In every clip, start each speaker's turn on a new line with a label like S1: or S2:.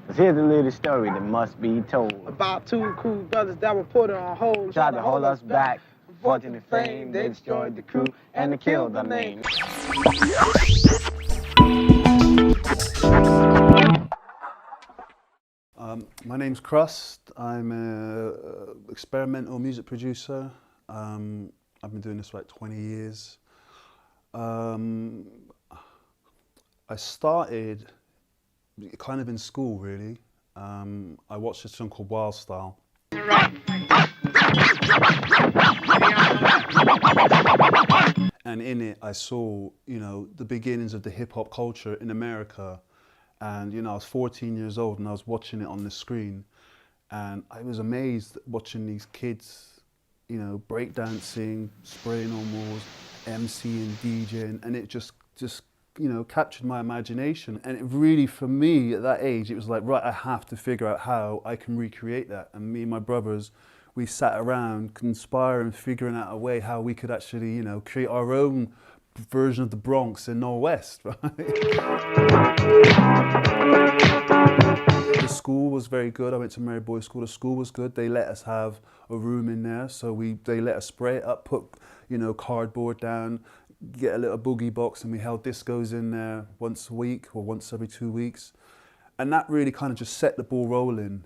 S1: 'Cause here's a little story that must be told.
S2: About two cool brothers that were put on hold.
S1: Tried to hold us back. Fortune and fame, they destroyed the crew and they killed our name.
S3: My name's Krust. I'm an experimental music producer. I've been doing this for like 20 years. I started kind of in school, really. I watched this film called Wild Style. And in it, I saw, the beginnings of the hip-hop culture in America. And, I was 14 years old and I was watching it on the screen. And I was amazed watching these kids, breakdancing, spraying on walls, MCing, DJing, and it just captured my imagination. And it really, for me, at that age, it was like, right, I have to figure out how I can recreate that. And me and my brothers, we sat around conspiring, figuring out a way how we could actually, create our own version of the Bronx in Northwest, right? The school was very good. I went to Mary Boys School. The school was good. They let us have a room in there, so they let us spray it up, put cardboard down, get a little boogie box, and we held discos in there once a week or once every 2 weeks. And that really kind of just set the ball rolling.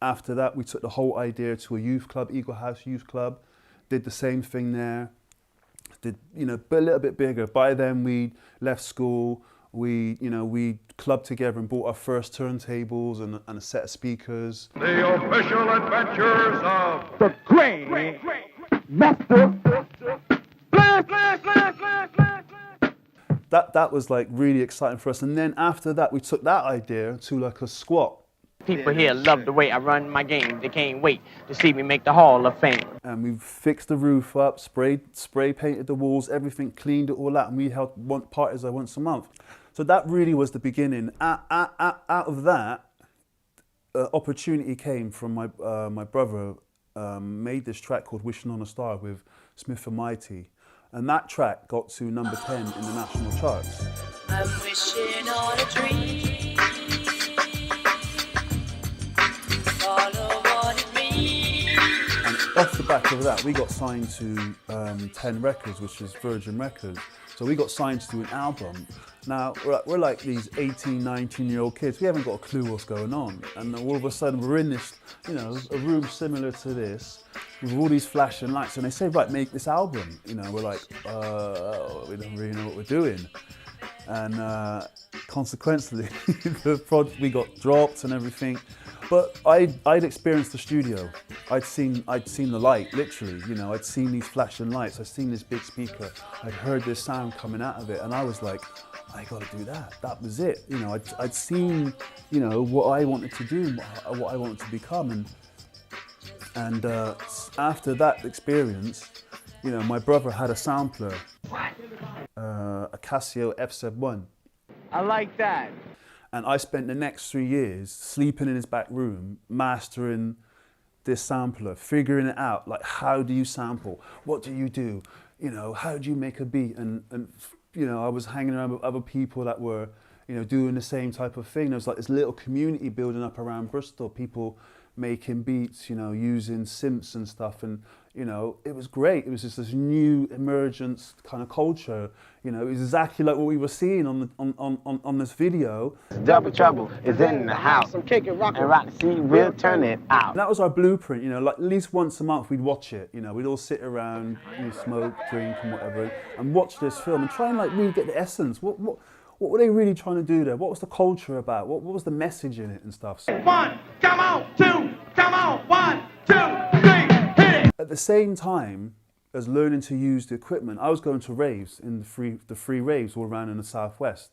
S3: After that, we took the whole idea to a youth club, Eagle House Youth Club, did the same thing there. Did, but a little bit bigger. By then we left school, we clubbed together and bought our first turntables and a set of speakers.
S4: The official adventures of
S2: The Great Master.
S3: That was like really exciting for us. And then after that, we took that idea to like a squat.
S1: People here love the way I run my game. They can't wait to see me make the Hall of Fame.
S3: And we fixed the roof up, spray painted the walls, everything, cleaned it all out, and we held parties once a month. So that really was the beginning. Out of that, opportunity came from my brother. Made this track called Wishing on a Star with Smith and Mighty. And that track got to number 10 in the national charts.
S5: I'm wishing on a dream.
S3: And off the back of that, we got signed to 10 Records, which is Virgin Records. So we got signed to an album. Now, we're like these 18, 19-year-old kids. We haven't got a clue what's going on. And all of a sudden, we're in this, a room similar to this, with all these flashing lights. And they say, right, make this album. We're like, we don't really know what we're doing. And consequently, we got dropped and everything. But I'd experienced the studio. I'd seen the light, literally. I'd seen these flashing lights. I'd seen this big speaker. I'd heard this sound coming out of it, and I was like, I got to do that. That was it. I'd seen, what I wanted to do, what I wanted to become, and after that experience, my brother had a sampler, a Casio FZ1.
S1: I like that.
S3: And I spent the next 3 years sleeping in his back room, mastering this sampler, figuring it out. Like, how do you sample? What do you do? How do you make a beat? And I was hanging around with other people that were, doing the same type of thing. There was like this little community building up around Bristol, people making beats, using synths and stuff. And, it was great. It was just this new emergence kind of culture. It was exactly like what we were seeing on this video.
S1: Double trouble is in the house.
S2: I'm kicking rock
S1: And rock the seat, we'll turn it out.
S3: And that was our blueprint, like at least once a month we'd watch it. We'd all sit around, smoke, drink and whatever, and watch this film and try and like really get the essence. What were they really trying to do there? What was the culture about? What was the message in it and stuff? So,
S4: 1, come on, 2, come on, 1, 2, 3, hit it!
S3: at the same time as learning to use the equipment, I was going to raves in the free raves all around in the Southwest.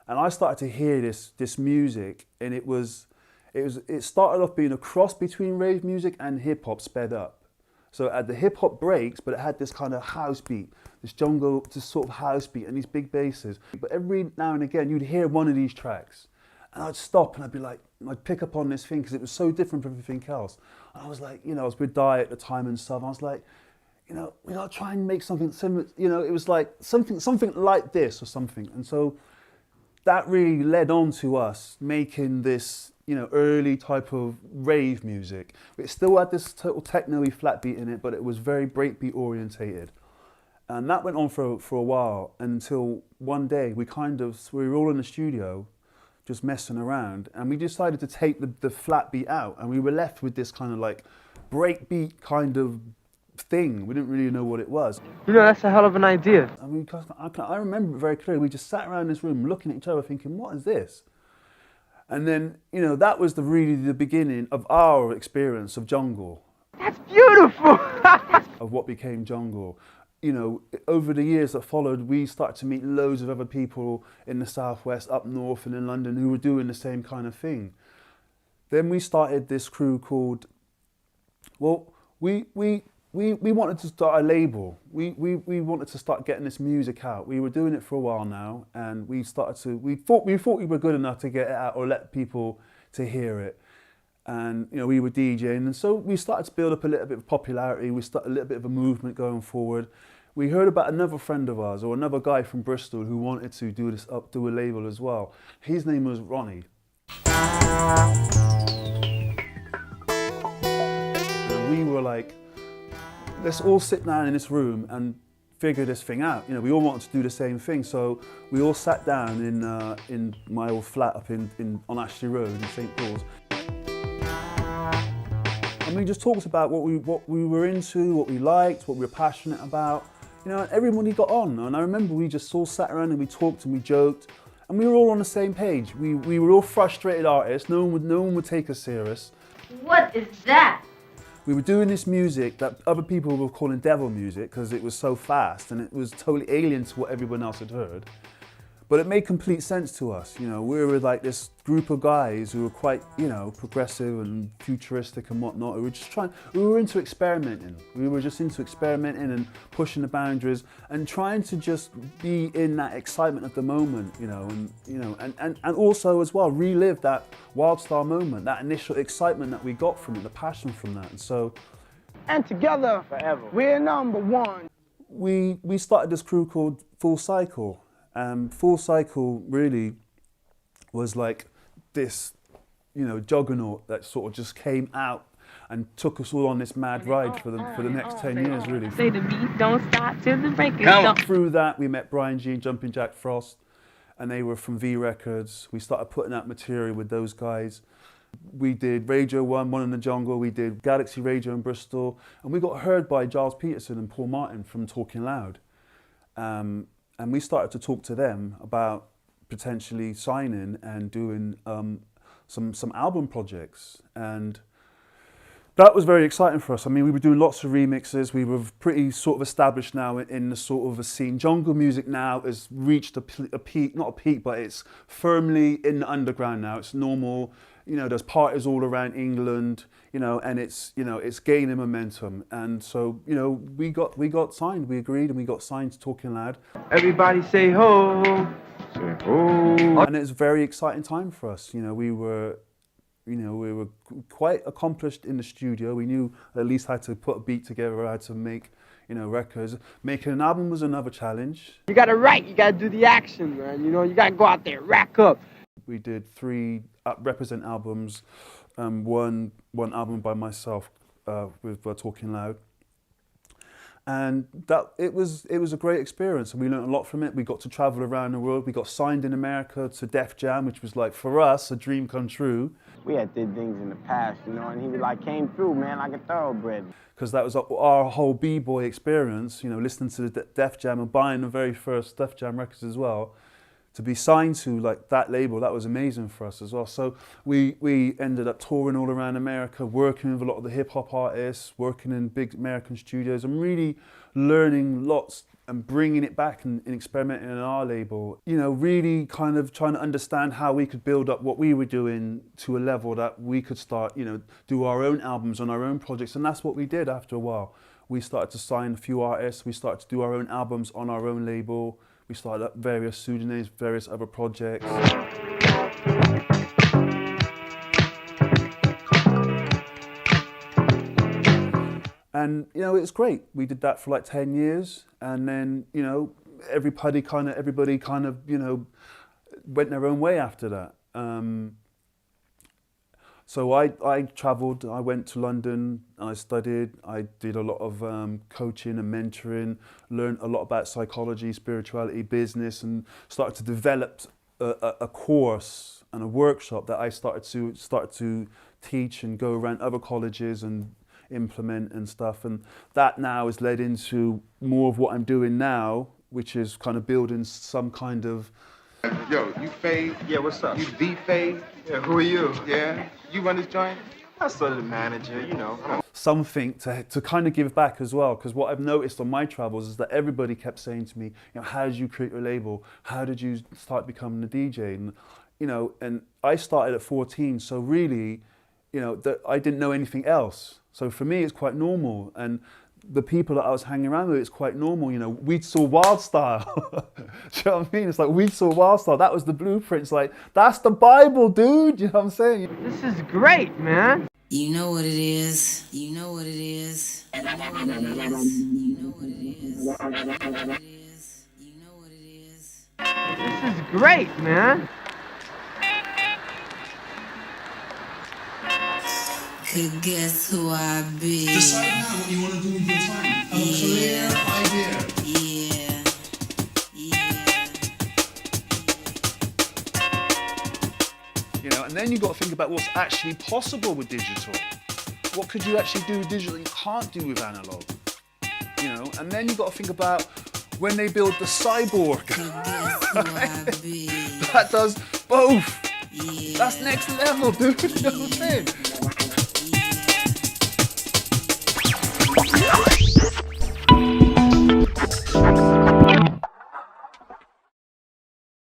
S3: And I started to hear this music, and it started off being a cross between rave music and hip hop sped up. So at the hip hop breaks, but it had this kind of house beat, this jungle, this sort of house beat and these big basses. But every now and again, you'd hear one of these tracks and I'd stop and I'd be like, I'd pick up on this thing because it was so different from everything else. And I was like, I was with Di at the time and stuff. I was like, we gotta try and make something similar. It was like something like this or something. And so that really led on to us making this you know, early type of rave music. It still had this total techno-y flat beat in it, but it was very breakbeat orientated. And that went on for a while until one day we were all in the studio just messing around, and we decided to take the flat beat out, and we were left with this kind of like breakbeat kind of thing. We didn't really know what it was.
S2: You know, that's a hell of an idea.
S3: I mean, I remember it very clearly. We just sat around this room looking at each other thinking, what is this? And then, you know, that was really the beginning of our experience of jungle.
S2: That's beautiful.
S3: Of what became jungle. You know, over the years that followed, we started to meet loads of other people in the Southwest, up north and in London who were doing the same kind of thing. Then we started this crew called, well, we wanted to start a label. We wanted to start getting this music out. We were doing it for a while now, and we thought we were good enough to get it out or let people to hear it. And you know, we were DJing, and so we started to build up a little bit of popularity. We started a little bit of a movement going forward. We heard about another friend of ours, or another guy from Bristol, who wanted to do a label as well. His name was Ronnie. And we were like, let's all sit down in this room and figure this thing out. You know, we all wanted to do the same thing, so we all sat down in my old flat up on Ashley Road in St. Paul's. And we just talked about what we were into, what we liked, what we were passionate about. You know, and everybody got on. And I remember we just all sat around and we talked and we joked, and we were all on the same page. We were all frustrated artists. No one would take us serious.
S6: What is that?
S3: We were doing this music that other people were calling devil music because it was so fast and it was totally alien to what everyone else had heard. But it made complete sense to us. You know, we were like this group of guys who were quite, you know, progressive and futuristic and whatnot. We were into experimenting. We were just into experimenting and pushing the boundaries and trying to just be in that excitement of the moment, you know, and also as well relive that Wildstar moment, that initial excitement that we got from it, the passion from that. And so,
S2: And together,
S1: Forever.
S2: we're number one.
S3: we started this crew called Full Cycle. Full Cycle really was like this, you know, juggernaut that sort of just came out and took us all on this mad ride for the next 10 years, really.
S6: Say the beat don't stop till the break is
S1: Come on.
S6: done.
S3: Through that, we met Brian G and Jumping Jack Frost, and they were from V Records. We started putting out material with those guys. We did Radio 1, One in the Jungle, we did Galaxy Radio in Bristol, and we got heard by Giles Peterson and Paul Martin from Talking Loud. And we started to talk to them about potentially signing and doing some album projects. And that was very exciting for us. I mean, we were doing lots of remixes. We were pretty sort of established now in the sort of a scene. Jungle music now has reached a peak, not a peak, but it's firmly in the underground now. It's normal. You know, there's parties all around England, you know, and it's gaining momentum. And so, you know, we got signed. We agreed and we got signed to Talking Loud.
S2: Everybody say ho. Say ho.
S3: And it's a very exciting time for us. You know, we were quite accomplished in the studio. We knew at least how to put a beat together, how to make, you know, records. Making an album was another challenge.
S2: You gotta write, you gotta do the action, man. You know, you gotta go out there, rack up.
S3: We did 3 Represent albums, one album by myself with Talking Loud. And that it was a great experience, and we learned a lot from it. We got to travel around the world. We got signed in America to Def Jam, which was like for us a dream come true.
S1: We had did things in the past, you know, and he was like came through, man, like a thoroughbred.
S3: Because that was our whole b-boy experience, you know, listening to the Def Jam and buying the very first Def Jam records as well. To be signed to like that label, that was amazing for us as well. So we ended up touring all around America, working with a lot of the hip hop artists, working in big American studios, and really learning lots and bringing it back and experimenting in our label. You know, really kind of trying to understand how we could build up what we were doing to a level that we could start, you know, do our own albums on our own projects. And that's what we did after a while. We started to sign a few artists. We started to do our own albums on our own label. We started up various pseudonyms, various other projects. And, you know, it's great. We did that for like 10 years. And then, you know, everybody kind of, you know, went their own way after that. So I travelled, I went to London, I studied, I did a lot of coaching and mentoring, learned a lot about psychology, spirituality, business, and started to develop a course and a workshop that I started to teach and go around other colleges and implement and stuff. And that now has led into more of what I'm doing now, which is kind of building some kind of...
S7: Yo, you Fade?
S8: Yeah, what's up?
S7: You the Fade?
S8: Yeah, who are you?
S7: Yeah. You run this joint?
S8: I'm sort of the manager, you know.
S3: Something to kind of give back as well, because what I've noticed on my travels is that everybody kept saying to me, you know, how did you create your label? How did you start becoming a DJ? And, you know, and I started at 14, so really, you know, I didn't know anything else. So for me, it's quite normal. And the people that I was hanging around with, it's quite normal, you know. We saw Wild Style. Do you know what I mean? It's like, we saw Wild Style. That was the blueprint. It's like, that's the Bible, dude. You know what I'm saying?
S2: This is great, man.
S5: You know what it is. You know what it is. You know what it is. You know what it is. You know what it is. You know what it is.
S2: This is great, man.
S5: Could guess who I be.
S3: Decide now what you want to do with your time. Have a clear idea.
S5: Yeah.
S3: You know, and then you've got to think about what's actually possible with digital. What could you actually do with digital you can't do with analog? You know, and then you've got to think about when they build the cyborg. That does both.
S5: Yeah.
S3: That's next level, dude. You know what I'm saying?